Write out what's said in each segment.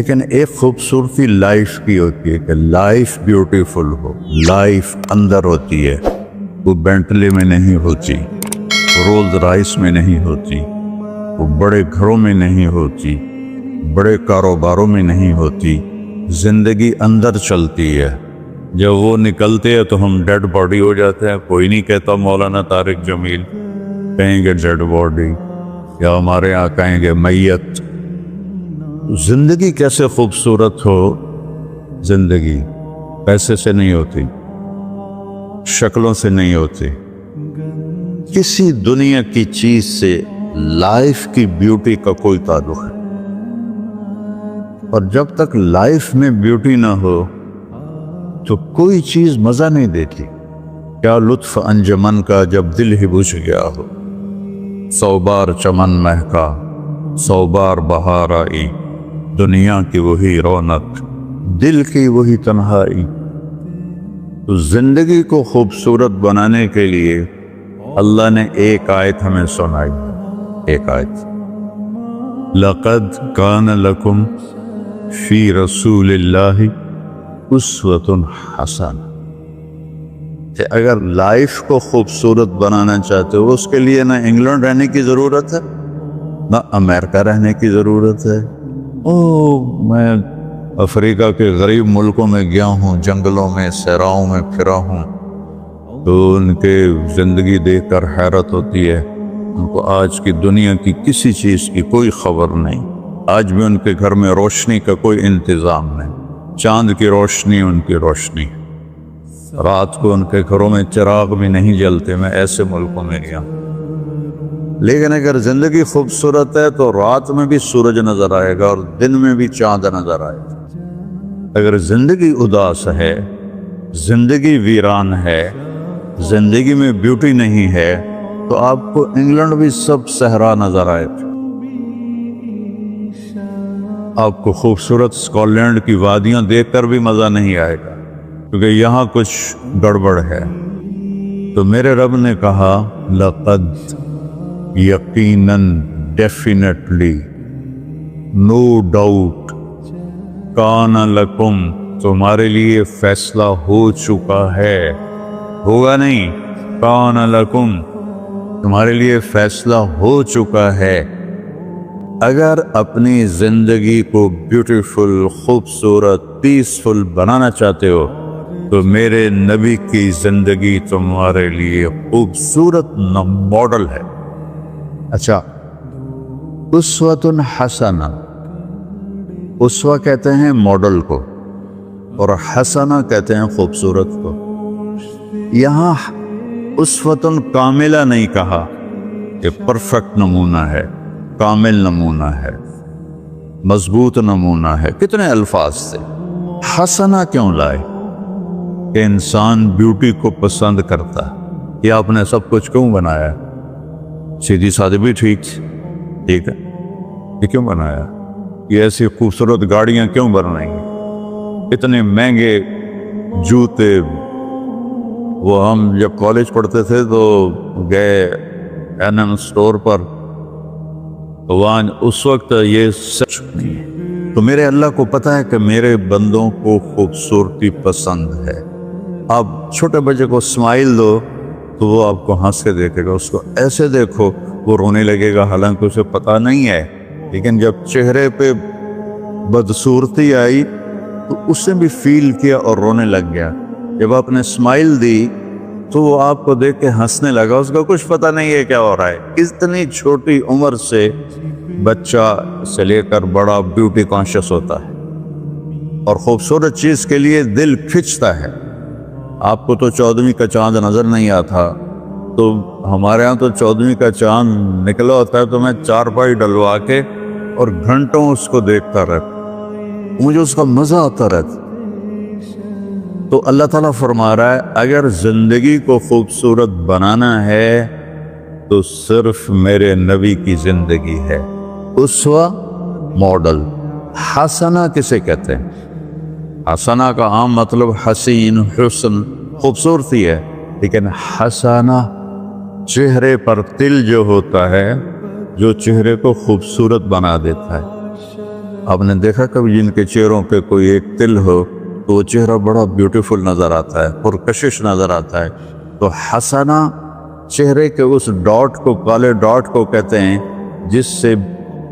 لیکن ایک خوبصورتی لائف کی ہوتی ہے کہ لائف بیوٹیفل ہو، لائف اندر ہوتی ہے، وہ بینٹلی میں نہیں ہوتی، رولز رائس میں نہیں ہوتی، وہ بڑے گھروں میں نہیں ہوتی، بڑے کاروباروں میں نہیں ہوتی، زندگی اندر چلتی ہے۔ جب وہ نکلتے ہیں تو ہم ڈیڈ باڈی ہو جاتے ہیں۔ کوئی نہیں کہتا مولانا طارق جمیل، کہیں گے ڈیڈ باڈی، یا ہمارے یہاں کہیں گے میت۔ زندگی کیسے خوبصورت ہو؟ زندگی پیسے سے نہیں ہوتی، شکلوں سے نہیں ہوتی، کسی دنیا کی چیز سے لائف کی بیوٹی کا کوئی تعلق ہے۔ اور جب تک لائف میں بیوٹی نہ ہو تو کوئی چیز مزہ نہیں دیتی۔ کیا لطف انجمن کا جب دل ہی بجھ گیا ہو، 100 بار چمن مہکا، 100 بار بہار آئی، دنیا کی وہی رونق، دل کی وہی تنہائی۔ تو زندگی کو خوبصورت بنانے کے لیے اللہ نے ایک آیت ہمیں سنائی، ایک آیت، لَقَدْ كَانَ لَكُمْ فِي رَسُولِ اللَّهِ أُسْوَةٌ حَسَنَةٌ۔ کہ اگر لائف کو خوبصورت بنانا چاہتے ہو، اس کے لیے نہ انگلینڈ رہنے کی ضرورت ہے، نہ امریکہ رہنے کی ضرورت ہے۔ میں افریقہ کے غریب ملکوں میں گیا ہوں، جنگلوں میں، صحراؤں میں پھرا ہوں، تو ان کے زندگی دیکھ کر حیرت ہوتی ہے۔ ان کو آج کی دنیا کی کسی چیز کی کوئی خبر نہیں۔ آج بھی ان کے گھر میں روشنی کا کوئی انتظام نہیں، چاند کی روشنی ان کی روشنی، رات کو ان کے گھروں میں چراغ بھی نہیں جلتے۔ میں ایسے ملکوں میں گیا۔ لیکن اگر زندگی خوبصورت ہے تو رات میں بھی سورج نظر آئے گا اور دن میں بھی چاند نظر آئے گا۔ اگر زندگی اداس ہے، زندگی ویران ہے، زندگی میں بیوٹی نہیں ہے، تو آپ کو انگلینڈ بھی سب صحرا نظر آئے گا۔ آپ کو خوبصورت اسکاٹ لینڈ کی وادیاں دیکھ کر بھی مزہ نہیں آئے گا، کیونکہ یہاں کچھ گڑبڑ ہے۔ تو میرے رب نے کہا لقد، یقیناً، ڈیفینیٹلی، نو ڈاؤٹ، کان لکم، تمہارے لیے فیصلہ ہو چکا ہے، ہوگا نہیں، کان لکم، تمہارے لیے فیصلہ ہو چکا ہے۔ اگر اپنی زندگی کو بیوٹیفل، خوبصورت، پیسفل بنانا چاہتے ہو تو میرے نبی کی زندگی تمہارے لیے خوبصورت ماڈل ہے۔ اچھا، اسوۃ حسنہ، اسوہ کہتے ہیں ماڈل کو، اور حسنہ کہتے ہیں خوبصورت کو۔ یہاں اسوۃ کاملہ نہیں کہا کہ پرفیکٹ نمونہ ہے، کامل نمونہ ہے، مضبوط نمونہ ہے، کتنے الفاظ سے۔ حسنہ کیوں لائے؟ کہ انسان بیوٹی کو پسند کرتا ہے۔ یہ آپ نے سب کچھ کیوں بنایا؟ سیدھی سادھی بھی ٹھیک ہے، یہ کیوں بنایا؟ یہ ایسی خوبصورت گاڑیاں کیوں بنائی؟ اتنے مہنگے جوتے۔ وہ ہم جب کالج پڑھتے تھے تو گئے این اسٹور پر، وہاں اس وقت یہ سچ نہیں ہے۔ تو میرے اللہ کو پتہ ہے کہ میرے بندوں کو خوبصورتی پسند ہے۔ آپ چھوٹے بچے کو اسمائل دو تو وہ آپ کو ہنس کے دیکھے گا، اس کو ایسے دیکھو وہ رونے لگے گا، حالانکہ اسے پتہ نہیں ہے۔ لیکن جب چہرے پہ بدصورتی آئی تو اس نے بھی فیل کیا اور رونے لگ گیا۔ جب آپ نے اسمائل دی تو وہ آپ کو دیکھ کے ہنسنے لگا، اس کا کچھ پتہ نہیں ہے کیا ہو رہا ہے۔ اتنی چھوٹی عمر سے بچہ سے لے کر بڑا بیوٹی کانشیس ہوتا ہے، اور خوبصورت چیز کے لیے دل کھنچتا ہے۔ آپ کو تو 14ویں کا چاند نظر نہیں آتا، تو ہمارے ہاں تو 14ویں کا چاند نکلا ہوتا ہے تو میں چارپائی ڈلوا کے اور گھنٹوں اس کو دیکھتا رہتا، مجھے اس کا مزہ آتا رہتا۔ تو اللہ تعالیٰ فرما رہا ہے اگر زندگی کو خوبصورت بنانا ہے تو صرف میرے نبی کی زندگی ہے۔ اسوہ، ماڈل۔ حسنہ کسے کہتے ہیں؟ حسنہ کا عام مطلب حسین، حسن، خوبصورتی ہے، لیکن حسنہ چہرے پر تل جو ہوتا ہے، جو چہرے کو خوبصورت بنا دیتا ہے۔ آپ نے دیکھا کبھی جن کے چہروں پہ کوئی ایک تل ہو تو وہ چہرہ بڑا بیوٹیفل نظر آتا ہے، پرکشش نظر آتا ہے. تو حسنہ چہرے کے اس ڈاٹ کو، کالے ڈاٹ کو کہتے ہیں جس سے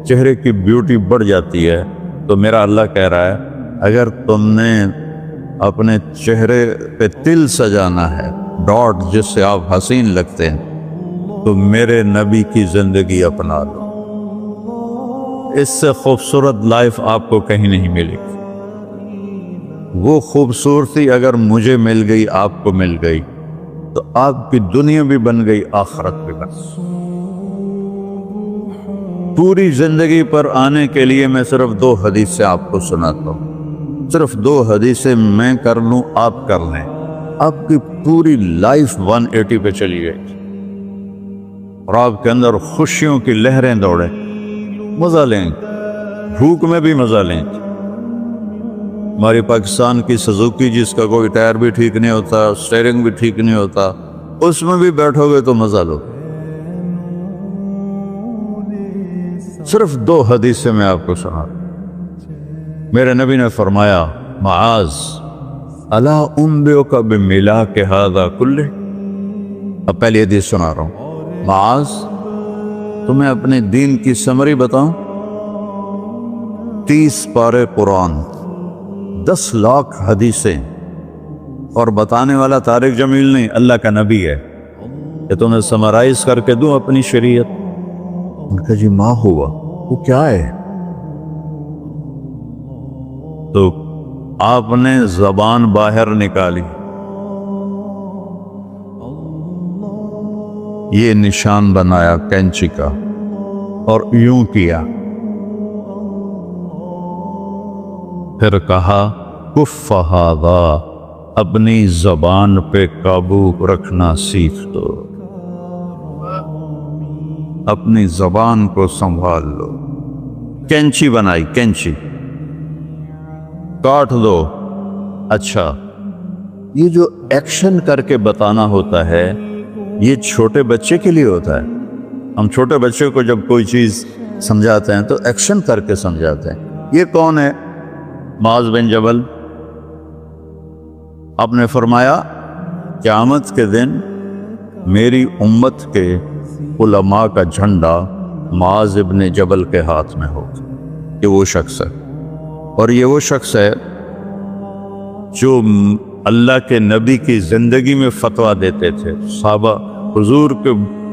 چہرے کی بیوٹی بڑھ جاتی ہے. تو میرا اللہ کہہ رہا ہے اگر تم نے اپنے چہرے پہ تل سجانا ہے، ڈاٹ جس سے آپ حسین لگتے ہیں، تو میرے نبی کی زندگی اپنا لو. اس سے خوبصورت لائف آپ کو کہیں نہیں ملے گی. وہ خوبصورتی اگر مجھے مل گئی، آپ کو مل گئی، تو آپ کی دنیا بھی بن گئی، آخرت بھی بن گئی. پوری زندگی پر آنے کے لیے میں صرف 2 حدیثیں آپ کو سناتا ہوں. صرف 2 حدیثیں میں کر لوں، آپ کر لیں، آپ کی پوری لائف 180 پہ چلی گئی اور آپ کے اندر خوشیوں کی لہریں دوڑیں. مزہ لیں، بھوک میں بھی مزہ لیں. ہماری پاکستان کی سزوکی جس کا کوئی ٹائر بھی ٹھیک نہیں ہوتا، سٹیئرنگ بھی ٹھیک نہیں ہوتا، اس میں بھی بیٹھو گے تو مزہ لو. صرف 2 حدیثیں میں آپ کو سنا. میرے نبی نے فرمایا معاذ الا انبئک بملاک ھذا کلہ. اب پہلی حدیث سنا رہا ہوں. معاذ تمہیں اپنے دین کی سمری بتاؤں؟ 30 پارے قرآن، 10 لاکھ حدیثیں، اور بتانے والا طارق جمیل نہیں، اللہ کا نبی ہے. کہ تمہیں سمرائز کر کے دوں اپنی شریعت؟ ان کا جی ماں ہوا، وہ کیا ہے؟ تو آپ نے زبان باہر نکالی، یہ نشان بنایا کینچی کا اور یوں کیا، پھر کہا کف ھذا، اپنی زبان پہ قابو رکھنا سیکھ دو، اپنی زبان کو سنبھال لو. کینچی بنائی، کینچی کاٹ دو. اچھا، یہ جو ایکشن کر کے بتانا ہوتا ہے یہ چھوٹے بچے کے لیے ہوتا ہے. ہم چھوٹے بچے کو جب کوئی چیز سمجھاتے ہیں تو ایکشن کر کے سمجھاتے ہیں. یہ کون ہے؟ معاذ بن جبل. آپ نے فرمایا قیامت کے دن میری امت کے علماء کا جھنڈا معاذ بن جبل کے ہاتھ میں ہوگا. یہ وہ شخص ہے، اور یہ وہ شخص ہے جو اللہ کے نبی کی زندگی میں فتویٰ دیتے تھے. صحابہ حضور کے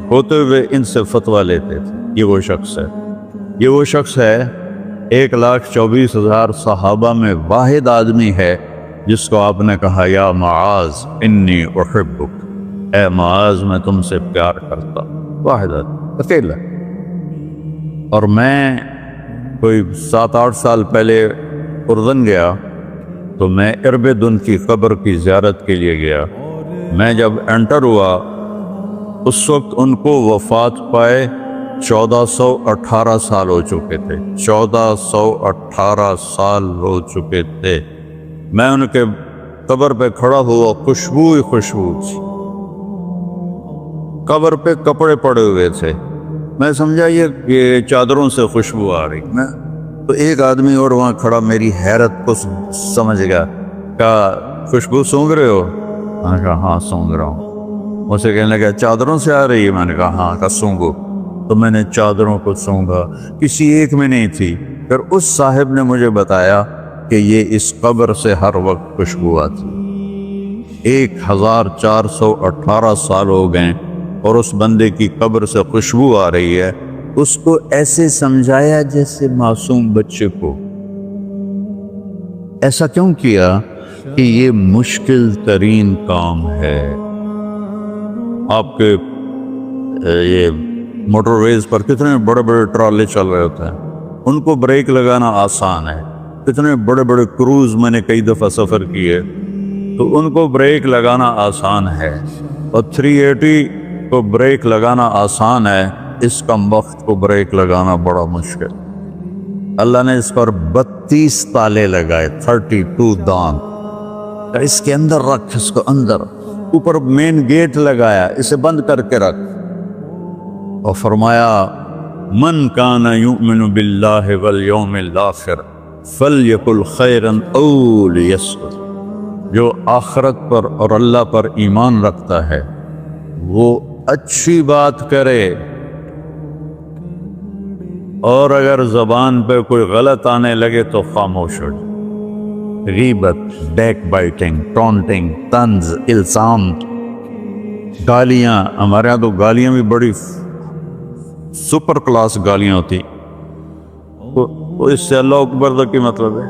ہوتے ہوئے ان سے فتویٰ لیتے تھے. یہ وہ شخص ہے. یہ وہ شخص ہے 1,24,000 صحابہ میں واحد آدمی ہے جس کو آپ نے کہا یا معاذ انی احبک، اے معاذ میں تم سے پیار کرتا. واحد آدمی، اکیلا. اور میں کوئی 7-8 سال پہلے اردن گیا تو میں اربدن کی قبر کی زیارت کے لیے گیا. میں جب انٹر ہوا اس وقت ان کو وفات پائے 1418 سال ہو چکے تھے. 1418 سال ہو چکے تھے. میں ان کے قبر پہ کھڑا ہوا، خوشبو ہی خوشبو تھی. قبر پہ کپڑے پڑے ہوئے تھے. میں سمجھا یہ چادروں سے خوشبو آ رہی. میں تو ایک آدمی اور وہاں کھڑا میری حیرت کو سمجھ گیا. کہا خوشبو سونگ رہے ہو؟ میں نے کہا ہاں سونگ رہا ہوں. اسے کہنے لگا چادروں سے آ رہی ہے؟ میں نے کہا ہاں. کہا سونگو. تو میں نے چادروں کو سونگا، کسی ایک میں نہیں تھی. پھر اس صاحب نے مجھے بتایا کہ یہ اس قبر سے ہر وقت خوشبو آتی. 1418 سال ہو گئے اور اس بندے کی قبر سے خوشبو آ رہی ہے. اس کو ایسے سمجھایا جیسے معصوم بچے کو. ایسا کیوں کیا؟ کہ یہ مشکل ترین کام ہے. آپ کے یہ موٹر ویز پر کتنے بڑے بڑے ٹرالے چل رہے ہوتے ہیں، ان کو بریک لگانا آسان ہے. کتنے بڑے بڑے کروز میں نے کئی دفعہ سفر کیے تو ان کو بریک لگانا آسان ہے، اور 380 کو بریک لگانا آسان ہے. اس کا وقت کو بریک لگانا بڑا مشکل. اللہ نے اس پر 32 تالے لگائے، 32 دان. اس کے اندر رکھ، اس کو اندر. اوپر مین گیٹ لگایا، اسے بند کر کے رکھ. اور فرمایا من کان یؤمن باللہ والیوم الآخر فَلْيَقُلْ خَيْرًا أَوْ لِيَصْمُتْ۔ جو آخرت پر اور اللہ پر ایمان رکھتا ہے وہ اچھی بات کرے، اور اگر زبان پہ کوئی غلط آنے لگے تو خاموش ہو جائے۔ غیبت، بیک بائٹنگ، ٹونٹنگ، طنز، الزام، گالیاں، ہمارے یہاں تو گالیاں بھی بڑی سپر کلاس گالیاں ہوتی، تو اس سے اللہ اکبر تک کی مطلب ہے۔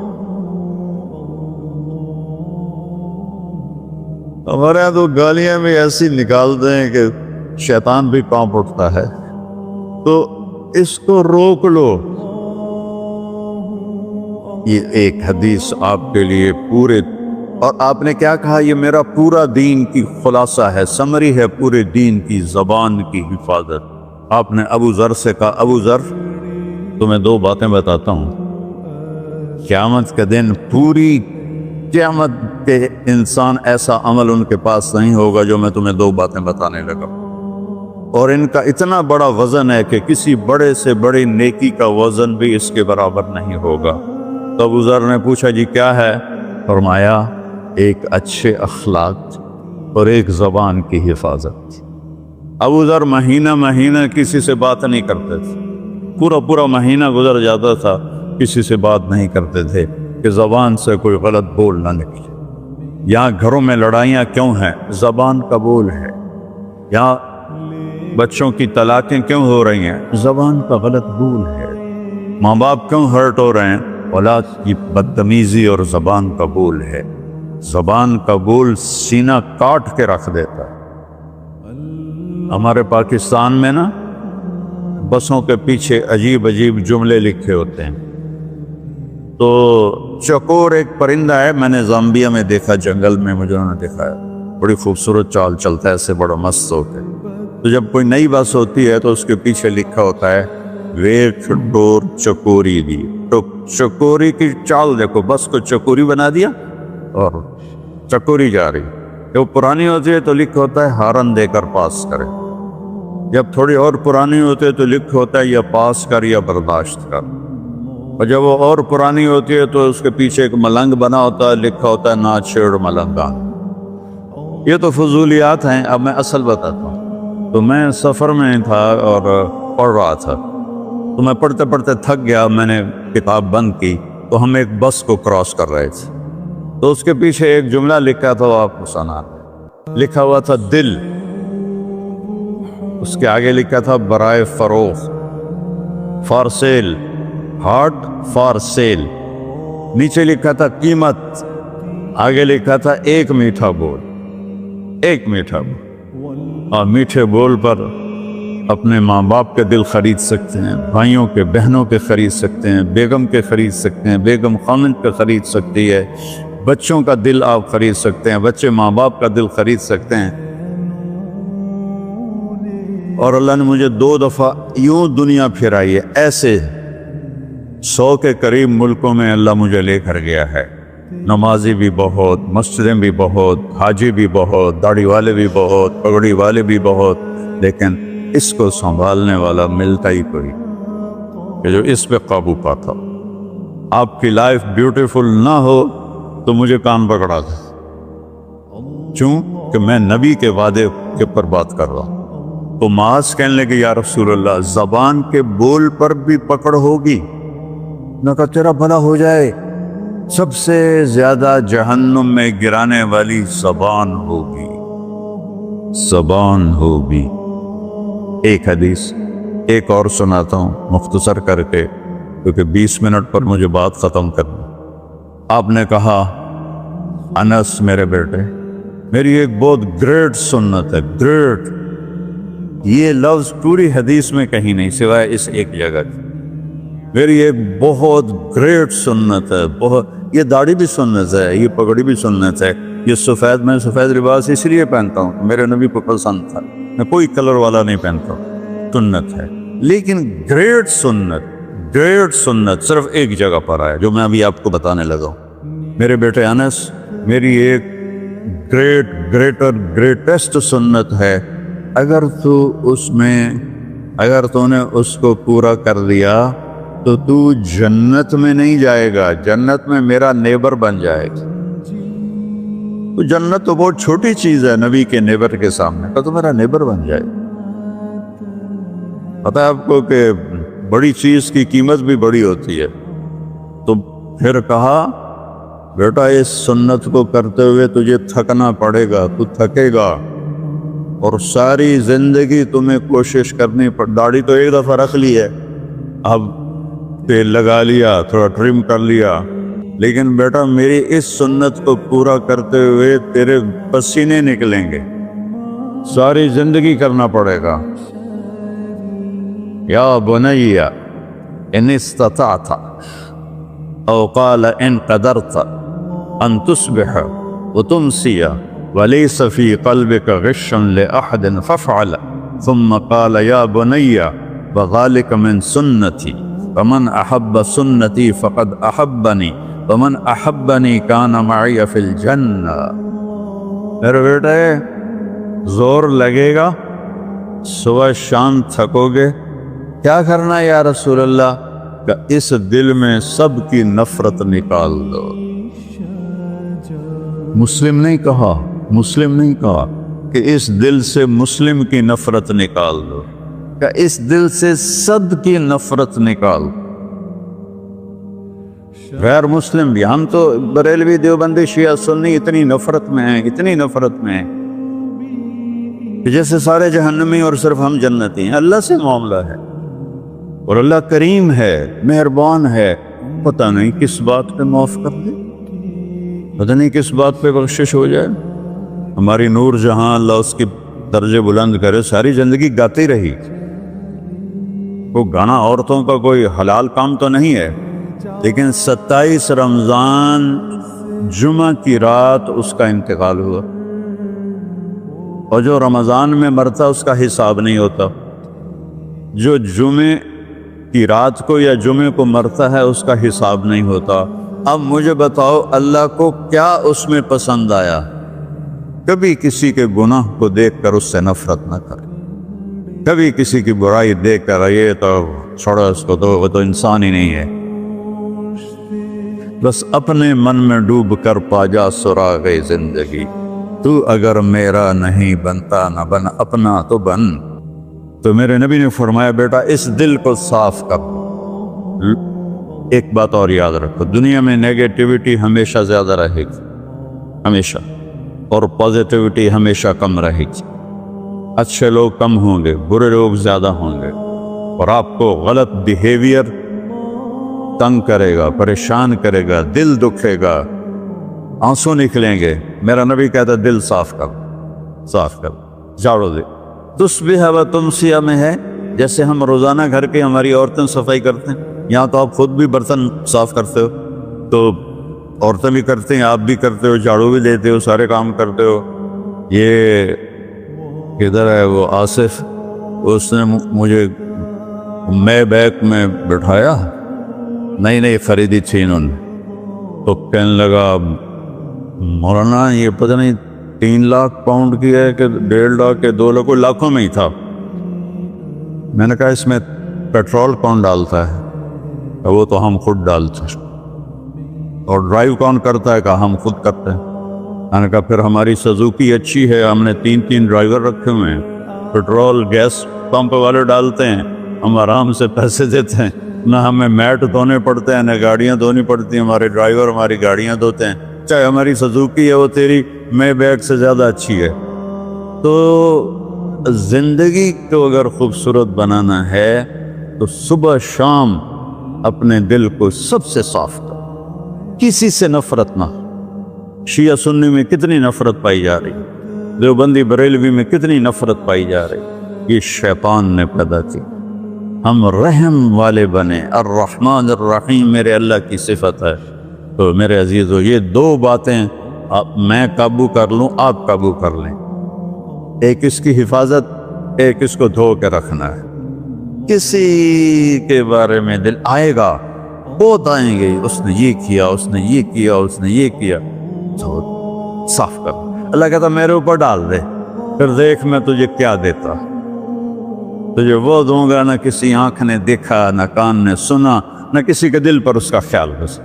ہمارے یہاں تو گالیاں بھی ایسی نکالتے ہیں کہ شیطان بھی کانپ اٹھتا ہے، تو اس کو روک لو۔ یہ ایک حدیث آپ کے لیے پورے، اور آپ نے کیا کہا؟ یہ میرا پورا دین کی خلاصہ ہے، سمری ہے پورے دین کی، زبان کی حفاظت۔ آپ نے ابو ذر سے کہا، ابو ذر تمہیں دو باتیں بتاتا ہوں، قیامت کے دن پوری قیامت کے انسان ایسا عمل ان کے پاس نہیں ہوگا جو میں تمہیں دو باتیں بتانے لگا، اور ان کا اتنا بڑا وزن ہے کہ کسی بڑے سے بڑی نیکی کا وزن بھی اس کے برابر نہیں ہوگا۔ تو ابو ذر نے پوچھا جی کیا ہے؟ فرمایا ایک اچھے اخلاق اور ایک زبان کی حفاظت۔ ابو ذر مہینہ مہینہ کسی سے بات نہیں کرتے تھے، پورا مہینہ گزر جاتا تھا کسی سے بات نہیں کرتے تھے کہ زبان سے کوئی غلط بول نہ نکلے۔ یہاں گھروں میں لڑائیاں کیوں ہیں؟ زبان کا بول ہے۔ یہاں بچوں کی طلاقیں کیوں ہو رہی ہیں؟ زبان کا غلط بول ہے۔ ماں باپ کیوں ہرٹ ہو رہے ہیں؟ اولاد کی بدتمیزی اور زبان کا بول ہے۔ زبان کا بول سینہ کاٹ کے رکھ دیتا ہے۔ ہمارے پاکستان میں نا بسوں کے پیچھے عجیب جملے لکھے ہوتے ہیں۔ تو چکور ایک پرندہ ہے، میں نے زامبیا میں دیکھا، جنگل میں مجھے انہوں نے دکھایا، بڑی خوبصورت چال چلتا ہے ایسے، بڑا مست ہو کے۔ تو جب کوئی نئی بس ہوتی ہے تو اس کے پیچھے لکھا ہوتا ہے ویٹ ڈور چکوری دی۔ تو چکوری کی چال دیکھو، بس کو چکوری بنا دیا اور چکوری جا رہی۔ جب پرانی ہوتی ہے تو لکھا ہوتا ہے ہارن دے کر پاس کرے، جب تھوڑی اور پرانی ہوتی ہے تو لکھا ہوتا ہے یا پاس کر یا برداشت کر، اور جب وہ اور پرانی ہوتی ہے تو اس کے پیچھے ایک ملنگ بنا ہوتا ہے، لکھا ہوتا ہے نہ چھیڑ ملنگان۔ یہ تو فضولیات ہیں۔ اب میں اصل بتاتا ہوں۔ تو میں سفر میں تھا اور پڑھ رہا تھا، تو میں پڑھتے پڑھتے تھک گیا، میں نے کتاب بند کی، تو ہم ایک بس کو کراس کر رہے تھے، تو اس کے پیچھے ایک جملہ لکھا تھا، وہ آپ کو سنا، لکھا ہوا تھا دل، اس کے آگے لکھا تھا برائے فروخت، for sale, heart for sale, نیچے لکھا تھا قیمت، آگے لکھا تھا ایک میٹھا بول، ایک میٹھا بول۔ اور میٹھے بول پر اپنے ماں باپ کے دل خرید سکتے ہیں، بھائیوں کے، بہنوں کے خرید سکتے ہیں، بیگم کے خرید سکتے ہیں، بیگم خامند کے خرید سکتی ہے، بچوں کا دل آپ خرید سکتے ہیں، بچے ماں باپ کا دل خرید سکتے ہیں۔ اور اللہ نے مجھے 2 دفعہ یوں دنیا پھرائی ہے، ایسے 100 کے قریب ملکوں میں اللہ مجھے لے کر گیا ہے۔ نمازی بھی بہت، مسجدیں بھی بہت، حاجی بھی بہت، داڑھی والے بھی بہت، پگڑی والے بھی بہت، لیکن اس کو سنبھالنے والا ملتا ہی کوئی کہ جو اس پہ قابو پاتا۔ آپ کی لائف بیوٹیفل نہ ہو تو مجھے کان پکڑا دے، کیوں کہ میں نبی کے وعدے کے اوپر بات کر رہا ہوں۔ تو معاذ کہنے لگے یا رسول اللہ زبان کے بول پر بھی پکڑ ہوگی؟ نہ کہا تیرا بھلا ہو جائے، سب سے زیادہ جہنم میں گرانے والی زبان ہوگی، زبان ہوگی۔ ایک حدیث ایک اور سناتا ہوں مختصر کر کے، کیونکہ 20 منٹ پر مجھے بات ختم کرنی۔ آپ نے کہا انس میرے بیٹے، میری ایک بہت گریٹ سنت ہے، گریٹ، یہ لفظ پوری حدیث میں کہیں نہیں سوائے اس ایک جگہ کی، میری ایک بہت گریٹ سنت ہے، بہت، یہ داڑھی بھی سنت ہے، یہ پگڑی بھی سنت ہے، یہ سفید، میں سفید لباس اس لیے پہنتا ہوں، میرے نبی کو پسند تھا، میں کوئی کلر والا نہیں پہنتا ہوں، سنت ہے۔ لیکن گریٹ سنت صرف ایک جگہ پر آیا جو میں ابھی آپ کو بتانے لگا ہوں۔ میرے بیٹے انس، میری ایک گریٹسٹ سنت ہے، اگر تو نے اس کو پورا کر دیا تو تو جنت میں نہیں جائے گا، جنت میں میرا نیبر بن جائے گا۔ تو جنت تو بہت چھوٹی چیز ہے نبی کے نیبر کے سامنے، تو میرا نیبر بن جائے گا۔ پتہ ہے آپ کو کہ بڑی چیز کی قیمت بھی بڑی ہوتی ہے۔ تو پھر کہا بیٹا اس سنت کو کرتے ہوئے تجھے تھکنا پڑے گا، تو تھکے گا، اور ساری زندگی تمہیں کوشش کرنی پڑ۔ داڑھی تو ایک دفعہ رکھ لی ہے، اب تیل لگا لیا، تھوڑا ٹرم کر لیا، لیکن بیٹا میری اس سنت کو پورا کرتے ہوئے تیرے پسینے نکلیں گے، ساری زندگی کرنا پڑے گا۔ یا بنی ان استطعت او قال ان قدرت ان تصبح وتمسی وليس في قلبك غش لأحد فافعل، ثم قال يا بني وذلك من سنتي فمن أحب سنتي فقد أحبني ومن أحبني كان معي في الجنة۔ میرے بیٹے زور لگے گا، صبح شام تھکو گے، کیا کرنا ہے یا رسول اللہ؟ کہ اس دل میں سب کی نفرت نکال دو۔ مسلم نہیں کہا، مسلم نہیں کہا کہ اس دل سے مسلم کی نفرت نکال دو، کہ اس دل سے صد کی نفرت نکال دو۔ غیر مسلم بھی، ہم تو بریلوی دیوبندی شیعہ سنی اتنی نفرت میں ہیں، اتنی نفرت میں ہیں کہ جیسے سارے جہنمی اور صرف ہم جنتی ہیں۔ اللہ سے معاملہ ہے، اور اللہ کریم ہے، مہربان ہے، پتہ نہیں کس بات پہ معاف کر دے، پتہ نہیں کس بات پہ بخشش ہو جائے۔ ہماری نور جہاں اللہ اس کی درجے بلند کرے، ساری زندگی گاتی رہی۔ وہ گانا عورتوں کا کوئی حلال کام تو نہیں ہے، لیکن 27 رمضان جمعہ کی رات اس کا انتقال ہوا، اور جو رمضان میں مرتا اس کا حساب نہیں ہوتا، جو جمعے کی رات کو یا جمعے کو مرتا ہے اس کا حساب نہیں ہوتا۔ اب مجھے بتاؤ اللہ کو کیا اس میں پسند آیا؟ کبھی کسی کے گناہ کو دیکھ کر اس سے نفرت نہ کرے، کبھی کسی کی برائی دیکھ کر یہ تو چھوڑو اس کو، تو وہ تو انسان ہی نہیں ہے۔ بس اپنے من میں ڈوب کر پا جا سراغ زندگی، تو اگر میرا نہیں بنتا نہ بن اپنا تو بن۔ تو میرے نبی نے فرمایا بیٹا اس دل کو صاف کر۔ ایک بات اور یاد رکھو، دنیا میں نیگیٹیوٹی ہمیشہ زیادہ رہے گی، ہمیشہ، اور پازیٹیوٹی ہمیشہ کم رہے گی۔ اچھے لوگ کم ہوں گے، برے لوگ زیادہ ہوں گے، اور آپ کو غلط بیہیویئر تنگ کرے گا، پریشان کرے گا، دل دکھے گا، آنسو نکلیں گے۔ میرا نبی کہتا ہے دل صاف کر، صاف کر، جھاڑو دے۔ تصبح و تمسیہ میں ہے جیسے ہم روزانہ گھر کے ہماری عورتیں صفائی کرتے ہیں، یہاں تو آپ خود بھی برتن صاف کرتے ہو، تو عورتیں بھی کرتے ہیں، آپ بھی کرتے ہو، جھاڑو بھی دیتے ہو، سارے کام کرتے ہو۔ یہ کدھر ہے وہ آصف، اس نے مجھے میں بیک میں بٹھایا، نئی خریدی تھی انہوں نے، تو کہنے لگا مولانا یہ پتہ نہیں 3 لاکھ پاؤنڈ کی ہے کہ 1.5 لاکھ کے 2 لاکھ، لاکھوں میں ہی تھا۔ میں نے کہا اس میں پیٹرول کون ڈالتا ہے؟ وہ تو ہم خود ڈالتے ہیں۔ اور ڈرائیو کون کرتا ہے؟ کہا ہم خود کرتے ہیں۔ میں نے کہا پھر ہماری سزوکی اچھی ہے، ہم نے 3 ڈرائیور رکھے ہوئے ہیں، پیٹرول گیس پمپ والے ڈالتے ہیں، ہم آرام سے پیسے دیتے ہیں، نہ ہمیں میٹ دھونے پڑتے ہیں، نہ گاڑیاں دھونی پڑتی ہیں، ہمارے ڈرائیور ہماری گاڑیاں دھوتے ہیں، چاہے ہماری سزوکی ہے وہ تیری میں بیگ سے زیادہ اچھی ہے۔ تو زندگی کو اگر خوبصورت بنانا ہے تو صبح شام اپنے دل کو سب سے صاف کر، کسی سے نفرت نہ۔ شیعہ سنی میں کتنی نفرت پائی جا رہی، دیوبندی بریلوی میں کتنی نفرت پائی جا رہی، یہ شیطان نے پیدا کی۔ ہم رحم والے بنے، الرحمن الرحیم میرے اللہ کی صفت ہے۔ تو میرے عزیزو یہ 2 باتیں میں قابو کر لوں، آپ قابو کر لیں، ایک اس کی حفاظت، ایک اس کو دھو کے رکھنا ہے۔ کسی کے بارے میں دل آئے گا، بہت آئیں گے، اس نے یہ کیا، اس نے یہ کیا، اس نے یہ کیا، تو صاف کر۔ اللہ کہتا میرے اوپر ڈال دے، پھر دیکھ میں تجھے کیا دیتا، تجھے وہ دوں گا نہ کسی آنکھ نے دیکھا، نہ کان نے سنا، نہ کسی کے دل پر اس کا خیال بس۔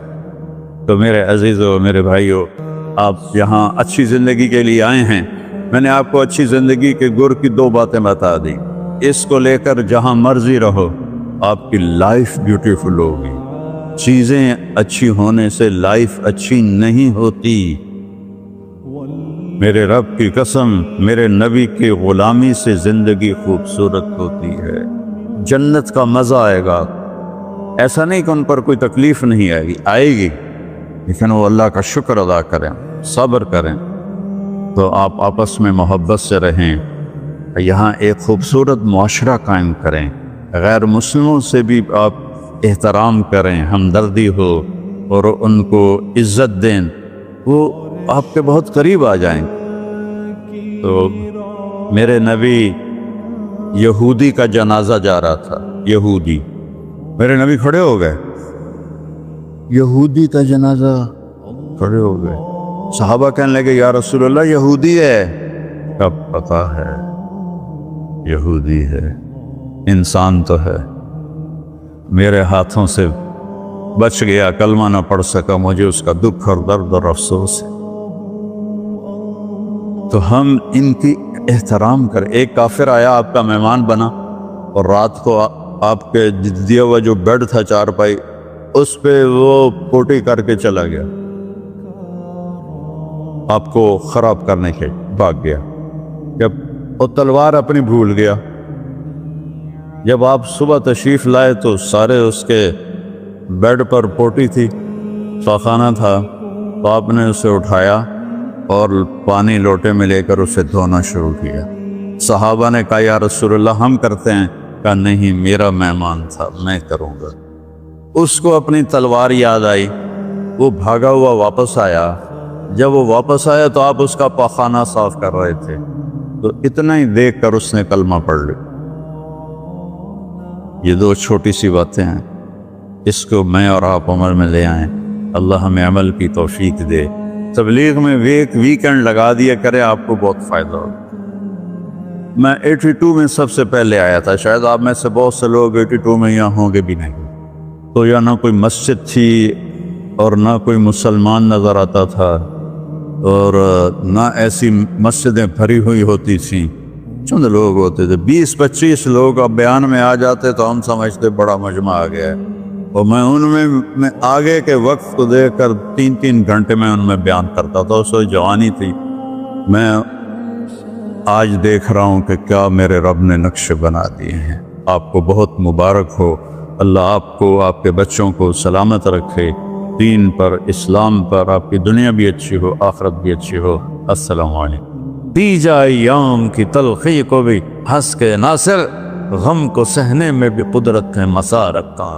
تو میرے عزیزو، میرے بھائیو، آپ یہاں اچھی زندگی کے لیے آئے ہیں۔ میں نے آپ کو اچھی زندگی کے گر کی 2 باتیں بتا دی۔ اس کو لے کر جہاں مرضی رہو، آپ کی لائف بیوٹیفل ہوگی۔ چیزیں اچھی ہونے سے لائف اچھی نہیں ہوتی۔ میرے رب کی قسم، میرے نبی کی غلامی سے زندگی خوبصورت ہوتی ہے، جنت کا مزہ آئے گا۔ ایسا نہیں کہ ان پر کوئی تکلیف نہیں آئے گی، آئے گی، لیکن وہ اللہ کا شکر ادا کریں، صبر کریں۔ تو آپ آپس میں محبت سے رہیں، یہاں ایک خوبصورت معاشرہ قائم کریں، غیر مسلموں سے بھی آپ احترام کریں، ہمدردی ہو اور ان کو عزت دیں، وہ آپ کے بہت قریب آ جائیں۔ تو میرے نبی یہودی کا جنازہ جا رہا تھا، یہودی، میرے نبی کھڑے ہو گئے، یہودی کا جنازہ، کھڑے ہو گئے۔ صحابہ کہنے لگے یا رسول اللہ یہودی ہے۔ کب پتا ہے یہودی ہے، انسان تو ہے، میرے ہاتھوں سے بچ گیا، کلمہ نہ پڑھ سکا، مجھے اس کا دکھ اور درد اور افسوس ہے۔ تو ہم ان کی احترام کریں۔ ایک کافر آیا، آپ کا مہمان بنا، اور رات کو آپ کے دیا ہوا جو بیڈ تھا چارپائی، اس پہ وہ پوٹی کر کے چلا گیا، آپ کو خراب کرنے کے بھاگ گیا۔ جب وہ تلوار اپنی بھول گیا، جب آپ صبح تشریف لائے تو سارے اس کے بیڈ پر پوٹی تھی، خانہ تھا، تو آپ نے اسے اٹھایا اور پانی لوٹے میں لے کر اسے دھونا شروع کیا۔ صحابہ نے کہا یا رسول اللہ ہم کرتے ہیں؟ کہا نہیں، میرا مہمان تھا، میں کروں گا۔ اس کو اپنی تلوار یاد آئی، وہ بھاگا ہوا واپس آیا۔ جب وہ واپس آیا تو آپ اس کا پاخانہ صاف کر رہے تھے، تو اتنا ہی دیکھ کر اس نے کلمہ پڑھ لیا۔ یہ 2 چھوٹی سی باتیں ہیں، اس کو میں اور آپ عمل میں لے آئیں۔ اللہ ہمیں عمل کی توفیق دے۔ تبلیغ میں ویکنڈ لگا دیا کرے، آپ کو بہت فائدہ ہوگا۔ میں 82 میں سب سے پہلے آیا تھا، شاید آپ میں سے بہت سے لوگ 82 میں یہاں ہوں گے بھی نہیں۔ تو یہاں نہ کوئی مسجد تھی اور نہ کوئی مسلمان نظر آتا تھا، اور نہ ایسی مسجدیں بھری ہوئی ہوتی تھیں، چند لوگ ہوتے تھے، 20-25 لوگ۔ اب بیان میں آ جاتے تو ہم سمجھتے بڑا مجمع آ گیا ہے، اور میں ان میں آگے کے وقت کو دیکھ کر 3 گھنٹے میں ان میں بیان کرتا تھا۔ اس وقت جوانی تھی۔ میں آج دیکھ رہا ہوں کہ کیا میرے رب نے نقشے بنا دیے ہیں۔ آپ کو بہت مبارک ہو، اللہ آپ کو، آپ کے بچوں کو سلامت رکھے، دین پر، اسلام پر، آپ کی دنیا بھی اچھی ہو، آخرت بھی اچھی ہو۔ السلام علیکم۔ دی جائے ایام کی تلخی کو بھی ہنس کے ناصر، غم کو سہنے میں بھی قدرت نے مسا رکھا۔